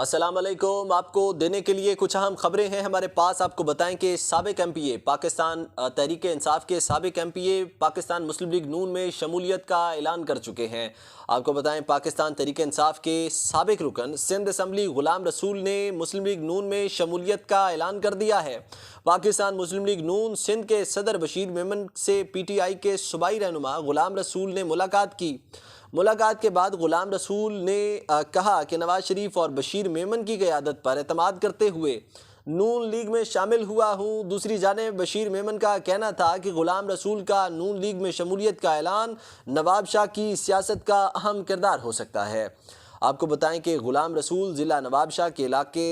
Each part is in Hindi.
अस्सलाम वालेकुम। आपको देने के लिए कुछ अहम खबरें हैं हमारे पास। आपको बताएं कि साबिक एमपीए पाकिस्तान तहरीक इंसाफ के साबिक एमपीए पाकिस्तान मुस्लिम लीग नून में शमूलियत का ऐलान कर चुके हैं। आपको बताएं पाकिस्तान तहरीक इंसाफ के साबिक रुकन सिंध असम्बली गुलाम रसूल ने मुस्लिम लीग नून में शमूलियत का ऐलान कर दिया है। पाकिस्तान मुस्लिम लीग नून सिंध के सदर बशीर मेमन से पीटीआई के सूबाई रहनुमा गुलाम रसूल ने मुलाकात की। मुलाकात के बाद गुलाम रसूल ने कहा कि नवाज शरीफ और बशीर मेमन की क़यादत पर एतमाद करते हुए नून लीग में शामिल हुआ हूँ। दूसरी जानिब बशीर मेमन का कहना था कि गुलाम रसूल का नून लीग में शमूलियत का ऐलान नवाब शाह की सियासत का अहम किरदार हो सकता है। आपको बताएं कि गुलाम रसूल ज़िला नवाब शाह के इलाके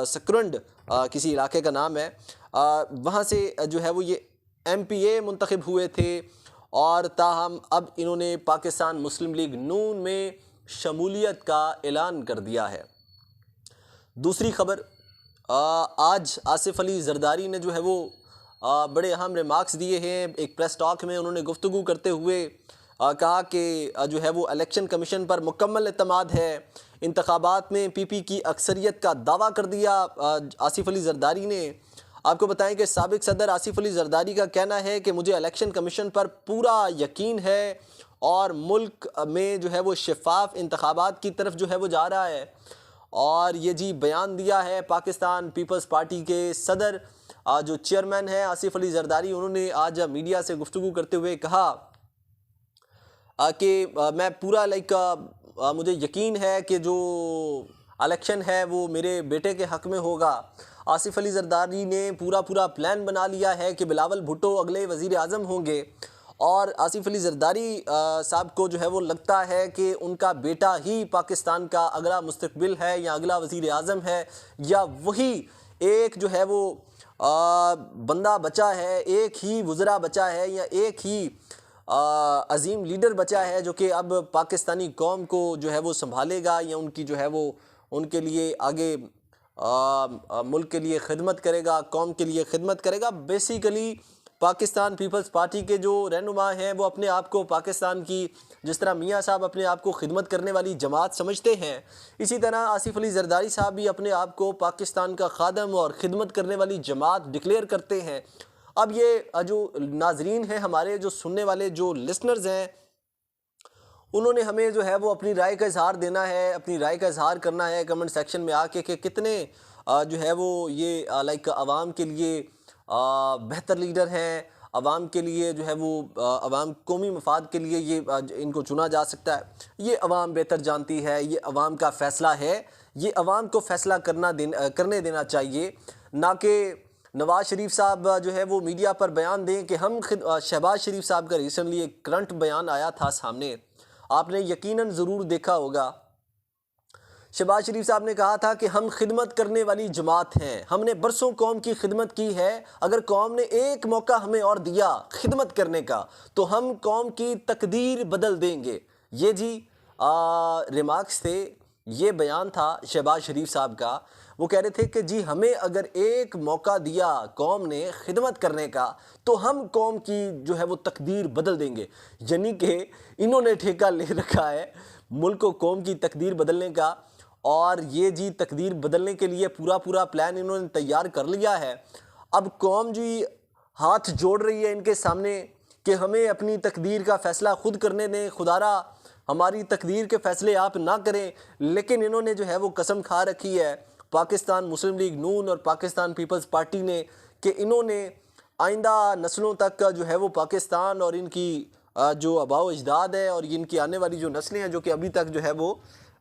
सकरंड किसी इलाके का नाम है, वहाँ से जो है वो ये एमपीए मुंतखब हुए थे और ताहम अब इन्होंने पाकिस्तान मुस्लिम लीग नून में शमूलियत का ऐलान कर दिया है। दूसरी खबर, आज आसिफ अली जरदारी ने जो है वो बड़े अहम रिमार्क्स दिए हैं। एक प्रेस टॉक में उन्होंने गुफ्तगू करते हुए कहा कि जो है वो इलेक्शन कमीशन पर मुकम्मल एतमाद है। इंतखाबात में पीपी की अक्सरियत का दावा कर दिया आसिफ अली जरदारी ने। आपको बताएं कि साबिक सदर आसिफ अली जरदारी का कहना है कि मुझे इलेक्शन कमीशन पर पूरा यकीन है और मुल्क में जो है वो शफाफ इंतखाबात की तरफ जो है वो जा रहा है। और ये जी बयान दिया है पाकिस्तान पीपल्स पार्टी के सदर जो चेयरमैन है आसिफ अली जरदारी। उन्होंने आज मीडिया से गुफ्तगू करते हुए कहा कि मैं पूरा मुझे यकीन है कि जो इलेक्शन है वो मेरे बेटे के हक़ में होगा। आसिफ अली जरदारी ने पूरा प्लान बना लिया है कि बिलावल भुट्टो अगले वज़ीर आज़म होंगे और आसिफ अली जरदारी साहब को जो है वो लगता है कि उनका बेटा ही पाकिस्तान का अगला मुस्तकबिल है या अगला वज़ीर आज़म है, या वही एक जो है वो बंदा बचा है, एक ही वज़रा बचा है या एक ही अजीम लीडर बचा है जो कि अब पाकिस्तानी कौम को जो है वो संभालेगा या उनकी जो है वो उनके लिए आगे मुल्क के लिए खिदमत करेगा, कौम के लिए खिदमत करेगा। बेसिकली पाकिस्तान पीपल्स पार्टी के जो रहनुमा हैं वो अपने आप को पाकिस्तान की, जिस तरह मियाँ साहब अपने आप को खिदमत करने वाली जमात समझते हैं, इसी तरह आसिफ अली जरदारी साहब भी अपने आप को पाकिस्तान का खादम और ख़िदमत करने वाली जमात डिक्लेयर करते हैं। अब ये जो नाजरीन हैं हमारे, जो सुनने वाले जो लिसनर्स हैं, उन्होंने हमें जो है वो अपनी राय का इजहार देना है, अपनी राय का इजहार करना है कमेंट सेक्शन में आके कि कितने जो है वो ये आवाम के लिए बेहतर लीडर हैं, आवाम के लिए जो है वो आवाम कौमी मफाद के लिए ये इनको चुना जा सकता है। ये आवाम बेहतर जानती है, ये आवाम का फ़ैसला है, ये आवाम को फ़ैसला करने देना चाहिए, ना कि नवाज शरीफ साहब जो है वो मीडिया पर बयान दें कि हम शहबाज शरीफ साहब का रिसेंटली एक करंट बयान आया था सामने, आपने यकीनन ज़रूर देखा होगा। शहबाज शरीफ साहब ने कहा था कि हम खिदमत करने वाली जमात हैं, हमने बरसों कौम की खिदमत की है, अगर कौम ने एक मौका हमें और दिया खिदमत करने का तो हम कौम की तकदीर बदल देंगे। ये जी रिमार्क्स थे, ये बयान था शहबाज शरीफ साहब का। वो कह रहे थे कि जी हमें अगर एक मौका दिया कौम ने खिदमत करने का तो हम कौम की जो है वो तकदीर बदल देंगे। यानी कि इन्होंने ठेका ले रखा है मुल्क को कौम की तकदीर बदलने का, और ये जी तकदीर बदलने के लिए पूरा प्लान इन्होंने तैयार कर लिया है। अब कौम जी हाथ जोड़ रही है इनके सामने कि हमें अपनी तकदीर का फ़ैसला खुद करने दें, खुदारा हमारी तकदीर के फ़ैसले आप ना करें। लेकिन इन्होंने जो है वो कसम खा रखी है पाकिस्तान मुस्लिम लीग नून और पाकिस्तान पीपल्स पार्टी ने कि इन्होंने आइंदा नस्लों तक का जो है वो पाकिस्तान और इनकी जो आबाओ अजदाद है और इनकी आने वाली जो नस्लें हैं जो कि अभी तक जो है वो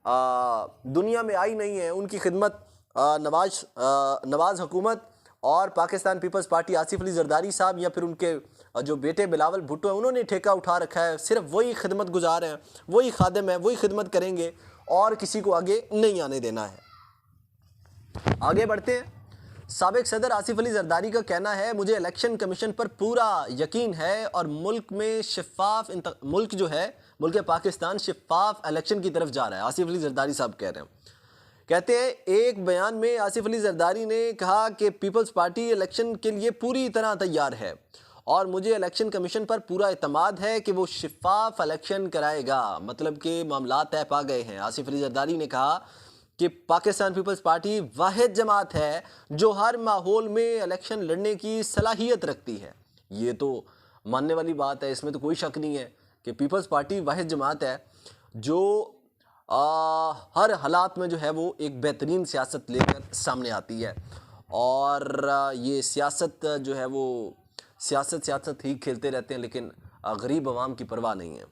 दुनिया में आई नहीं है, उनकी खिदमत नवाज़ हुकूमत और पाकिस्तान पीपल्स पार्टी आसिफ अली जरदारी साहब या फिर उनके जो बेटे बिलावल भुट्टो हैं, उन्होंने ठेका उठा रखा है। सिर्फ वही खिदमत गुजार हैं, वही खादिम है, वही खिदमत करेंगे और किसी को आगे नहीं आने देना है। आगे बढ़ते हैं। साबिक सदर आसिफ अली जरदारी का कहना है मुझे इलेक्शन कमीशन पर पूरा यकीन है और मुल्क में मुल्क जो है मुल्क पाकिस्तान शफाफ इलेक्शन की तरफ जा रहा है। आसिफ अली जरदारी साहब कह रहे हैं, कहते हैं एक बयान में आसिफ अली जरदारी ने कहा कि पीपल्स पार्टी इलेक्शन के लिए पूरी तरह तैयार है और मुझे इलेक्शन कमीशन पर पूरा एतमाद है कि वो शफाफ इलेक्शन कराएगा। मतलब कि मामला तय पा गए हैं। आसिफ अली जरदारी ने कहा कि पाकिस्तान पीपल्स पार्टी वाहिद जमात है जो हर माहौल में इलेक्शन लड़ने की सलाहियत रखती है। ये तो मानने वाली बात है, इसमें तो कोई शक नहीं है कि पीपल्स पार्टी वाहिद जमात है जो हर हालात में जो है वो एक बेहतरीन सियासत लेकर सामने आती है। और ये सियासत जो है वो सियासत ही खेलते रहते हैं, लेकिन गरीब आवाम की परवाह नहीं है।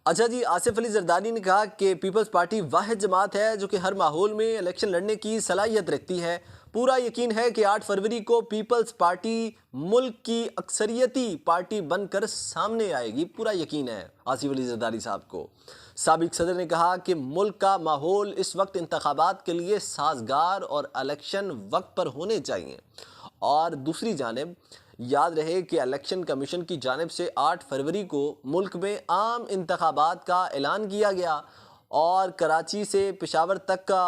अच्छा जी, आसिफ अली जरदारी ने कहा कि पीपल्स पार्टी वाहिद जमात है जो कि हर माहौल में इलेक्शन लड़ने की सलाहियत रखती है। पूरा यकीन है कि 8 फरवरी को पीपल्स पार्टी मुल्क की अक्सरियती पार्टी बनकर सामने आएगी। पूरा यकीन है आसिफ अली जरदारी साहब को। साबिक सदर ने कहा कि मुल्क का माहौल इस वक्त इंतखाबात के लिए साजगार और इलेक्शन वक्त पर होने चाहिए। और दूसरी जानिब याद रहे कि इलेक्शन कमीशन की जानिब से 8 फरवरी को मुल्क में आम इंतखाबात का ऐलान किया गया और कराची से पेशावर तक का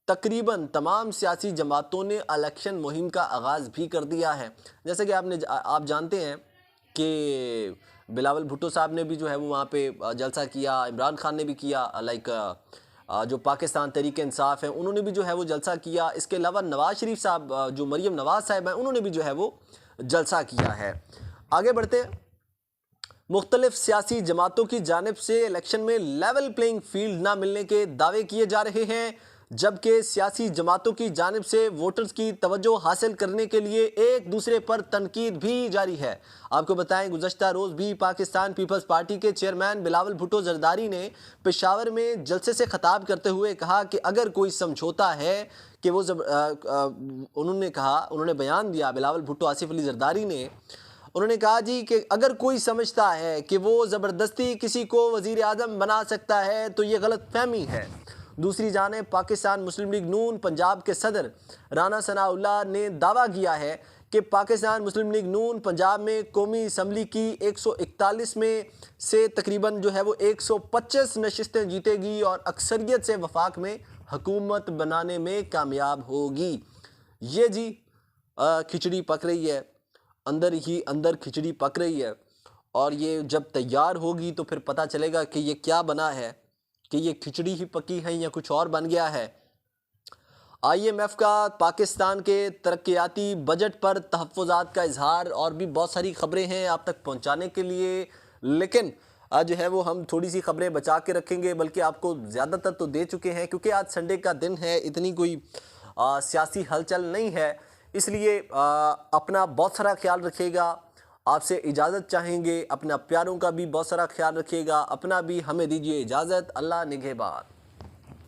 तकरीबन तमाम सियासी जमातों ने इलेक्शन मुहिम का आगाज़ भी कर दिया है। जैसे कि आप जानते हैं कि बिलावल भुट्टो साहब ने भी जो है वो वहाँ पे जलसा किया, इमरान खान ने भी किया, जो पाकिस्तान तहरीक इंसाफ है उन्होंने भी जो है वो जलसा किया। इसके अलावा नवाज़ शरीफ साहब, जो मरीम नवाज़ साहब हैं, उन्होंने भी जो है वो जलसा किया है। आगे बढ़ते, मुख्तलिफ सियासी जमातों की जानिब से इलेक्शन में लेवल प्लेइंग फील्ड ना मिलने के दावे किए जा रहे हैं, जबकि सियासी जमातों की जानिब से वोटर्स की तवज्जो हासिल करने के लिए एक दूसरे पर तनकीद भी जारी है। आपको बताएं, गुज़श्ता रोज़ भी पाकिस्तान पीपल्स पार्टी के चेयरमैन बिलावल भुट्टो जरदारी ने पेशावर में जलसे से खिताब करते हुए कहा कि अगर कोई समझौता है कि वो उन्होंने बयान दिया, बिलावल भुट्टो आसिफ अली जरदारी ने, उन्होंने कहा जी कि अगर कोई समझता है कि वो ज़बरदस्ती किसी को वज़ीर आज़म बना सकता है तो ये गलत फहमी है। दूसरी जानिब पाकिस्तान मुस्लिम लीग नून पंजाब के सदर राना सनाउल्लाह ने दावा किया है कि पाकिस्तान मुस्लिम लीग नून पंजाब में कौमी असम्बली की 141 में से तकरीबन जो है वो 125 नशिस्तें जीतेगी और अक्सरियत से वफाक में हुकूमत बनाने में कामयाब होगी। ये जी खिचड़ी पक रही है, अंदर ही अंदर खिचड़ी पक रही है, और ये जब तैयार होगी तो फिर पता चलेगा कि ये क्या बना है, कि ये खिचड़ी ही पकी है या कुछ और बन गया है। IMF का पाकिस्तान के तरक्याती बजट पर तहफ़्फ़ुज़ात का इजहार, और भी बहुत सारी खबरें हैं आप तक पहुंचाने के लिए, लेकिन आज जो है वो हम थोड़ी सी खबरें बचा के रखेंगे, बल्कि आपको ज़्यादातर तो दे चुके हैं क्योंकि आज संडे का दिन है, इतनी कोई सियासी हलचल नहीं है। इसलिए अपना बहुत सारा ख्याल रखिएगा, आपसे इजाज़त चाहेंगे, अपना प्यारों का भी बहुत सारा ख्याल रखिएगा, अपना भी हमें दीजिए इजाज़त। अल्लाह निगहबान।